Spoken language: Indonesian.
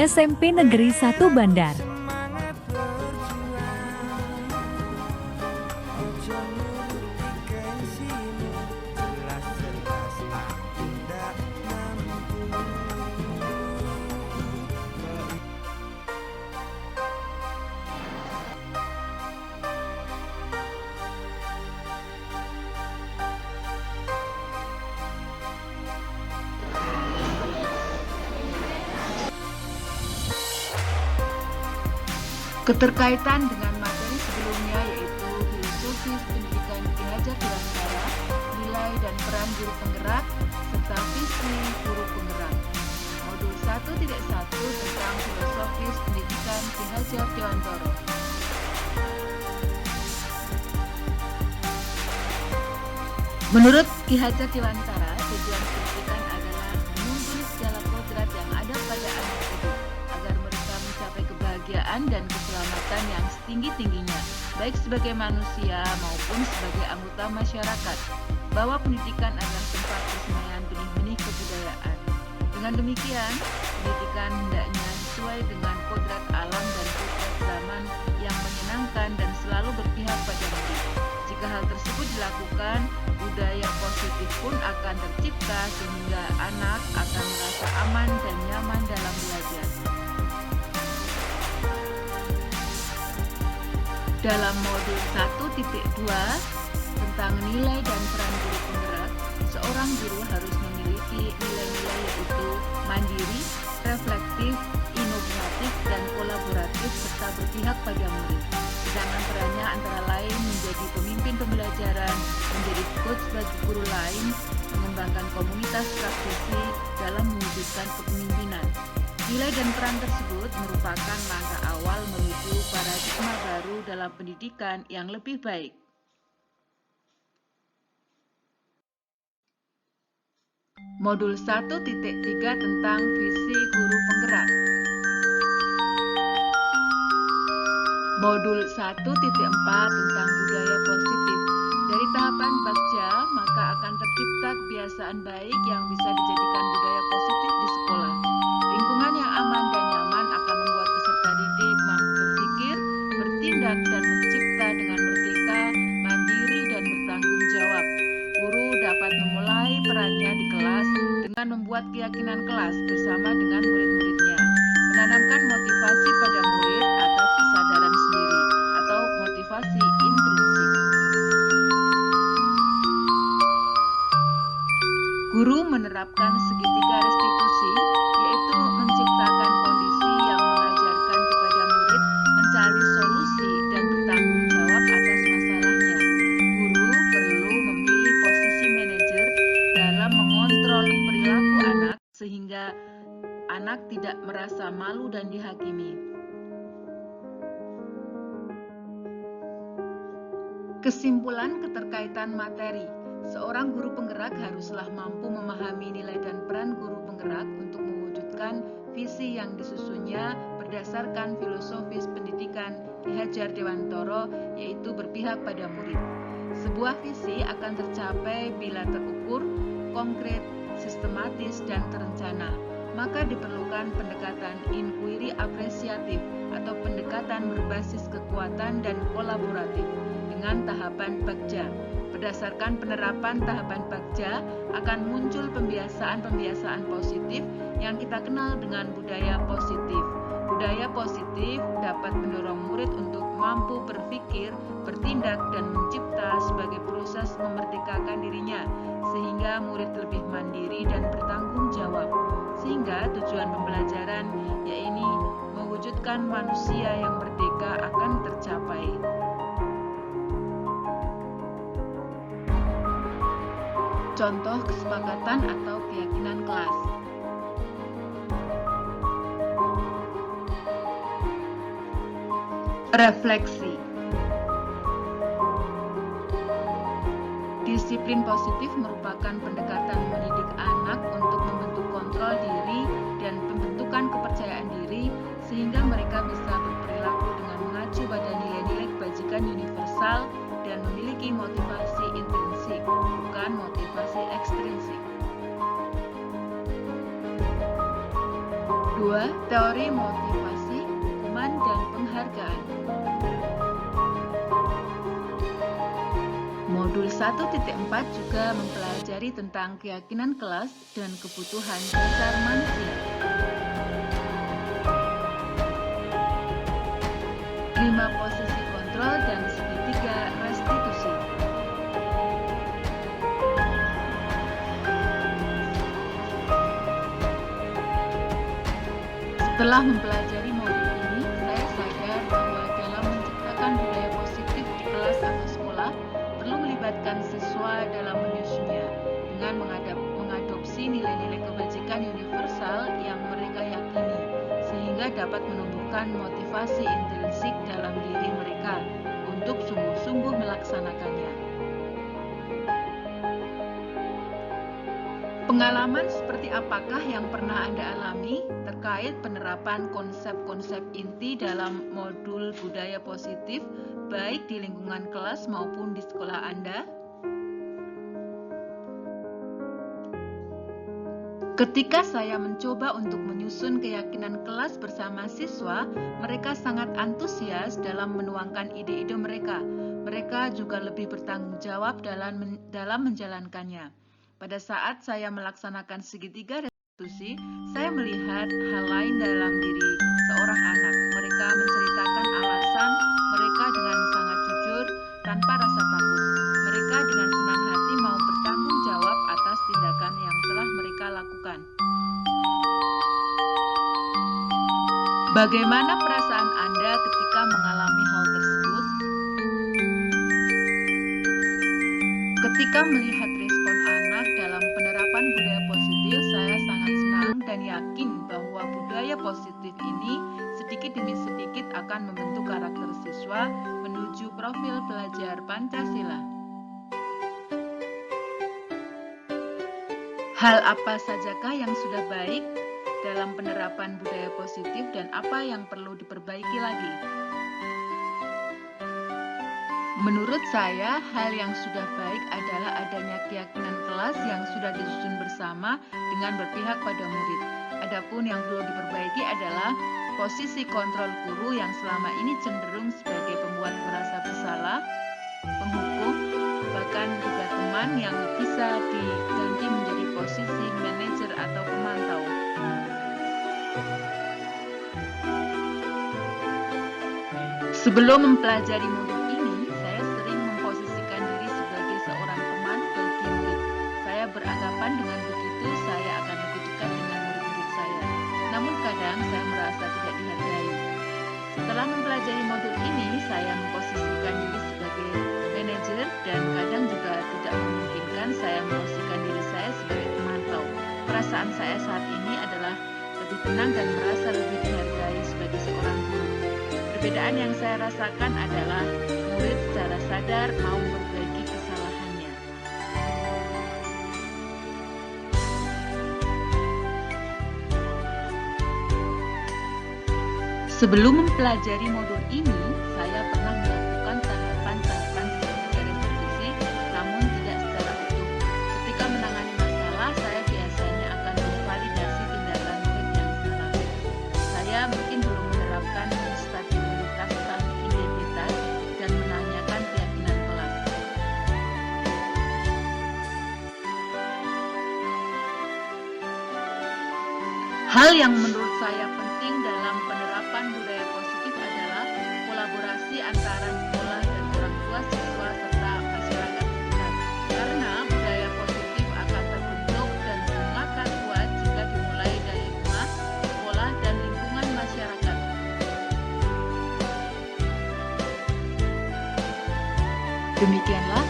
SMP Negeri 1 Bandar. Keterkaitan dengan materi sebelumnya yaitu filosofi pendidikan Ki Hajar Dewantara, nilai dan peran guru penggerak, serta visi guru penggerak. Modul 1.1 tentang filosofis pendidikan Ki Hajar Dewantara. Menurut Ki Hajar Dewantara, tujuan pendidikan adalah menuntun segala kodrat yang ada pada anak didik agar mereka mencapai kebahagiaan dan keselamatan yang setinggi-tingginya, baik sebagai manusia maupun sebagai anggota masyarakat. Bahwa pendidikan adalah tempat persemaian benih-benih kebudayaan. Dengan demikian, pendidikan hendaknya sesuai dengan kodrat alam dan kodrat zaman yang menyenangkan dan selalu berpihak pada murid. Jika hal tersebut dilakukan, budaya positif pun akan tercipta sehingga anak akan merasa aman dan nyaman dalam belajar. Dalam modul 1.2 tentang nilai dan peran guru penggerak, seorang guru harus memiliki nilai-nilai yaitu mandiri, reflektif, inovatif, dan kolaboratif serta berpihak pada murid. Sedangkan perannya antara lain menjadi pemimpin pembelajaran, menjadi coach bagi guru lain, mengembangkan komunitas praktisi dalam mewujudkan kepemimpinan. Nilai dan peran tersebut merupakan langkah awal menuju paradigma baru dalam pendidikan yang lebih baik. Modul 1.3 tentang visi guru penggerak. Modul 1.4 tentang budaya positif. Dari tahapan Bagja, maka akan tercipta kebiasaan baik yang bisa dijadikan budaya positif di sekolah. Lingkungan yang aman dan nyaman akan membuat peserta didik mampu berpikir, bertindak, dan mencipta dengan merdeka, mandiri, dan bertanggung jawab. Guru dapat memulai perannya di kelas dengan membuat keyakinan kelas bersama dengan murid-muridnya, menanamkan motivasi pada murid atas kesadaran sendiri atau motivasi intrinsik. Guru menerapkan segitiga restitusi, yaitu menciptakan kondisi yang mengajarkan kepada murid mencari solusi dan bertanggung jawab atas masalahnya. Guru perlu memilih posisi manajer dalam mengontrol perilaku anak sehingga anak tidak merasa malu dan dihakimi. Kesimpulan keterkaitan materi. Seorang guru penggerak haruslah mampu memahami nilai dan peran guru penggerak untuk mewujudkan visi yang disusunnya berdasarkan filosofis pendidikan Ki Hajar Dewantara, yaitu berpihak pada murid. Sebuah visi akan tercapai bila terukur, konkret, sistematis, dan terencana. Maka diperlukan pendekatan inquiry apresiatif atau pendekatan berbasis kekuatan dan kolaboratif dengan tahapan Bagja. Berdasarkan penerapan tahapan Bagja akan muncul pembiasaan-pembiasaan positif yang kita kenal dengan budaya positif. Budaya positif dapat mendorong murid untuk mampu berpikir, bertindak, dan mencipta sebagai proses memerdekakan dirinya, sehingga murid lebih mandiri dan bertanggung jawab. Sehingga tujuan pembelajaran, yaitu mewujudkan manusia yang merdeka, akan tercapai. Contoh kesepakatan atau keyakinan kelas. Refleksi. Disiplin positif merupakan pendekatan mendidik anak untuk membentuk kontrol diri dan pembentukan kepercayaan diri sehingga mereka bisa berperilaku dengan mengacu pada nilai-nilai kebajikan universal dan memiliki motivasi intrinsik, bukan motivasi ekstrinsik. 2. 2. Teori motivasi, hukuman, dan penghargaan. Modul 1.4 juga mempelajari tentang keyakinan kelas dan kebutuhan dasar manusia. 5 posisi kontrol dan segitiga restitusi. Setelah mempelajari modul ini, saya sadar bahwa dalam menciptakan budaya positif di kelas atau sekolah, perlu melibatkan siswa dalam menyusunnya dengan mengadopsi nilai-nilai kebajikan universal yang mereka yakini, sehingga dapat menumbuhkan motivasi intrinsik dalam diri mereka untuk sungguh-sungguh melaksanakannya. Pengalaman seperti apakah yang pernah Anda alami terkait penerapan konsep-konsep inti dalam modul budaya positif, baik di lingkungan kelas maupun di sekolah Anda? Ketika saya mencoba untuk menyusun keyakinan kelas bersama siswa, mereka sangat antusias dalam menuangkan ide-ide mereka. Mereka juga lebih bertanggung jawab dalam menjalankannya. Pada saat saya melaksanakan segitiga restitusi, saya melihat hal lain dalam diri seorang anak. Mereka menceritakan alasan mereka dengan sangat jujur, tanpa rasa takut. Mereka dengan senang hati mau bertanggung jawab atas tindakan yang telah mereka lakukan. Bagaimana perasaan Anda ketika mengalami hal tersebut? Ketika melihat respon anak dalam penerapan budaya positif, saya sangat senang dan yakin bahwa budaya positif ini sedikit demi sedikit akan membentuk karakter siswa menuju profil pelajar Pancasila. Hal apa sajakah yang sudah baik dalam penerapan budaya positif dan apa yang perlu diperbaiki lagi? Menurut saya, hal yang sudah baik adalah adanya keyakinan kelas yang sudah disusun bersama dengan berpihak pada murid. Adapun yang perlu diperbaiki adalah posisi kontrol guru yang selama ini cenderung sebagai pembuat merasa bersalah, penghukum, bahkan juga teman yang bisa diganti menjadi posisi manajer atau pemantau. Sebelum mempelajari modul ini, saya sering memposisikan diri sebagai seorang teman bagi murid. Saya beranggapan dengan begitu saya akan lebih dekat dengan murid-murid saya. Namun kadang saya merasa tidak dihargai. Setelah mempelajari modul ini, saya memposisikan diri sebagai manajer dan kadang juga tidak memungkinkan saya memposisikan diri saya sebagai pemantau. Perasaan saya saat ini adalah lebih tenang dan merasa lebih dihargai sebagai seorang guru. Perbedaan yang saya rasakan adalah murid secara sadar mau memperbaiki kesalahannya. Sebelum mempelajari modul ini, saya pernah melakukan tahapan-tahapan segitiga restitusi, namun tidak secara utuh. Ketika menangani masalah, saya biasanya akan memvalidasi tindakan murid yang salah. Saya mungkin belum menerapkan stabilitas identitas dan menanyakan keyakinan kelas. Hal yang menurut saya penting dalam penerapan budaya positif adalah kolaborasi antara sekolah dan orang tua, siswa, serta masyarakat sekitar. Karena budaya positif akan terbentuk dan semakin kuat jika dimulai dari rumah, sekolah, dan lingkungan masyarakat. Demikianlah